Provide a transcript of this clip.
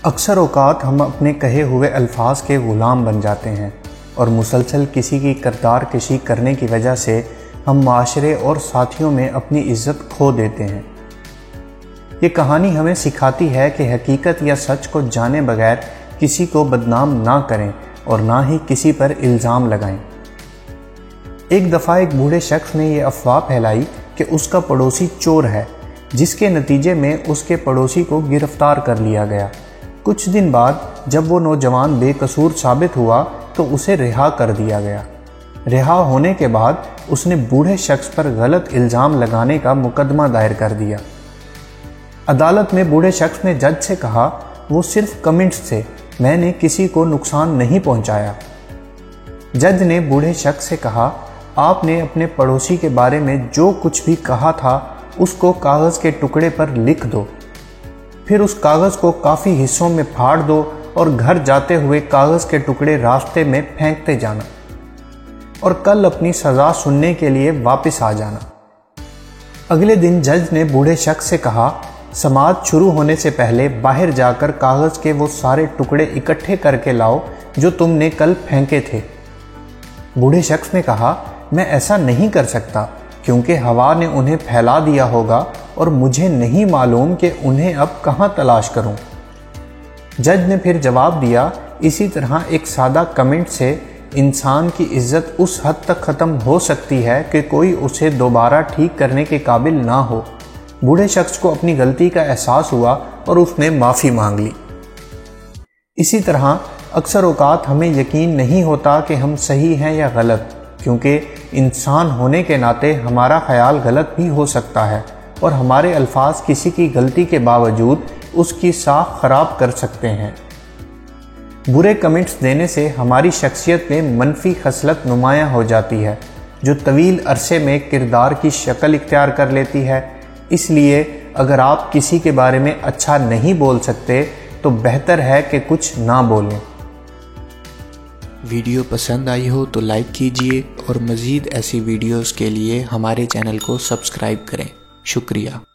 اکثر اوقات ہم اپنے کہے ہوئے الفاظ کے غلام بن جاتے ہیں اور مسلسل کسی کی کردار کشی کرنے کی وجہ سے ہم معاشرے اور ساتھیوں میں اپنی عزت کھو دیتے ہیں۔ یہ کہانی ہمیں سکھاتی ہے کہ حقیقت یا سچ کو جانے بغیر کسی کو بدنام نہ کریں اور نہ ہی کسی پر الزام لگائیں۔ ایک دفعہ ایک بوڑھے شخص نے یہ افواہ پھیلائی کہ اس کا پڑوسی چور ہے، جس کے نتیجے میں اس کے پڑوسی کو گرفتار کر لیا گیا۔ کچھ دن بعد جب وہ نوجوان بے قصور ثابت ہوا تو اسے رہا کر دیا گیا۔ رہا ہونے کے بعد اس نے بوڑھے شخص پر غلط الزام لگانے کا مقدمہ دائر کر دیا۔ عدالت میں بوڑھے شخص نے جج سے کہا، وہ صرف کمنٹس تھے، میں نے کسی کو نقصان نہیں پہنچایا۔ جج نے بوڑھے شخص سے کہا، آپ نے اپنے پڑوسی کے بارے میں جو کچھ بھی کہا تھا اس کو کاغذ کے ٹکڑے پر لکھ دو، پھر اس کاغذ کو کافی حصوں میں پھاڑ دو اور گھر جاتے ہوئے کاغذ کے ٹکڑے راستے میں پھینکتے جانا اور کل اپنی سزا سننے کے لیے واپس آ جانا۔ اگلے دن جج نے بوڑھے شخص سے کہا، سماعت شروع ہونے سے پہلے باہر جا کر کاغذ کے وہ سارے ٹکڑے اکٹھے کر کے لاؤ جو تم نے کل پھینکے تھے۔ بوڑھے شخص نے کہا، میں ایسا نہیں کر سکتا کیونکہ ہوا نے انہیں پھیلا دیا ہوگا اور مجھے نہیں معلوم کہ انہیں اب کہاں تلاش کروں۔ جج نے پھر جواب دیا، اسی طرح ایک سادہ کمنٹ سے انسان کی عزت اس حد تک ختم ہو سکتی ہے کہ کوئی اسے دوبارہ ٹھیک کرنے کے قابل نہ ہو۔ بوڑھے شخص کو اپنی غلطی کا احساس ہوا اور اس نے معافی مانگ لی۔ اسی طرح اکثر اوقات ہمیں یقین نہیں ہوتا کہ ہم صحیح ہیں یا غلط، کیونکہ انسان ہونے کے ناطے ہمارا خیال غلط بھی ہو سکتا ہے اور ہمارے الفاظ کسی کی غلطی کے باوجود اس کی ساکھ خراب کر سکتے ہیں۔ برے کمنٹس دینے سے ہماری شخصیت میں منفی خصلت نمایاں ہو جاتی ہے جو طویل عرصے میں کردار کی شکل اختیار کر لیتی ہے۔ اس لیے اگر آپ کسی کے بارے میں اچھا نہیں بول سکتے تو بہتر ہے کہ کچھ نہ بولیں۔ ویڈیو پسند آئی ہو تو لائک کیجئے اور مزید ایسی ویڈیوز کے لیے ہمارے چینل کو سبسکرائب کریں۔ شکریہ۔